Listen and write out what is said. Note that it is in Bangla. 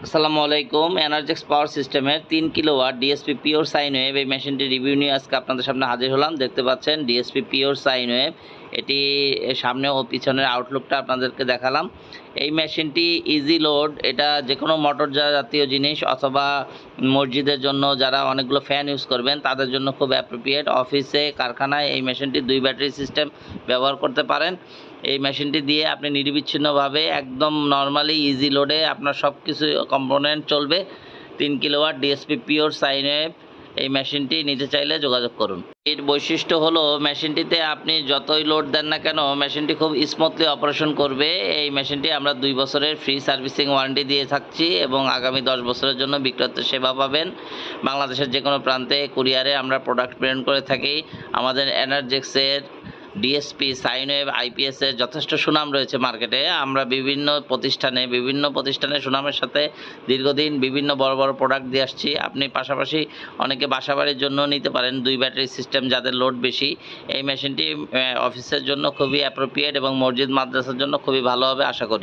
আসসালামু আলাইকুম। এনার্জেক্স পাওয়ার সিস্টেমের 3 kilowatt DSP pure sine wave এই মেশিনটির রিভিউ নিয়ে আজকে আপনাদের সামনে হাজির হলাম। দেখতে পাচ্ছেন ডিএসপি পিওর সাইন ওয়েভ। এটি সামনে ও পিছনের আউটলুকটা আপনাদেরকে দেখালাম। এই মেশিনটি ইজি লোড, এটা যে কোনো মোটর জাতীয় জিনিস অথবা মসজিদের জন্য যারা অনেকগুলো ফ্যান ইউজ করবেন তাদের জন্য খুব অ্যাপ্রোপ্রিয়েট। অফিসে, কারখানায় এই মেশিনটি 2 ব্যাটারি সিস্টেম ব্যবহার করতে পারেন। এই মেশিনটি দিয়ে আপনি নিরবিচ্ছিন্নভাবে একদম নরমালি ইজি লোডে আপনার সব কিছু কম্পোনেন্ট চলবে। 3 kilowatt DSP pure sine wave এই মেশিনটি নিতে চাইলে যোগাযোগ করুন। এর বৈশিষ্ট্য হলো মেশিনটিতে আপনি যতই লোড দেন না কেন মেশিনটি খুব স্মুথলি অপারেশন করবে। এই মেশিনটি আমরা 2 বছরের ফ্রি সার্ভিসিং ওয়ারেন্টি দিয়ে থাকছি এবং আগামী 10 বছরের জন্য বিক্রেতা সেবা পাবেন। বাংলাদেশের যে কোনো প্রান্তে কুরিয়ারে আমরা প্রোডাক্ট প্রেরণ করে থাকি। আমাদের এনার্জেক্সের ডিএসপি সাইন ওয়েভ আইপিএসের যথেষ্ট সুনাম রয়েছে মার্কেটে। আমরা বিভিন্ন প্রতিষ্ঠানে সুনামের সাথে দীর্ঘদিন বিভিন্ন বড় বড় প্রোডাক্ট দিয়ে আসছি। আপনি পাশাপাশি অনেকে বাসাবাড়ির জন্য নিতে পারেন 2 ব্যাটারি সিস্টেম যাদের লোড বেশি। এই মেশিনটি অফিসের জন্য খুবই অ্যাপ্রোপ্রিয়েট এবং মসজিদ মাদ্রাসার জন্য খুবই ভালো হবে আশা করি।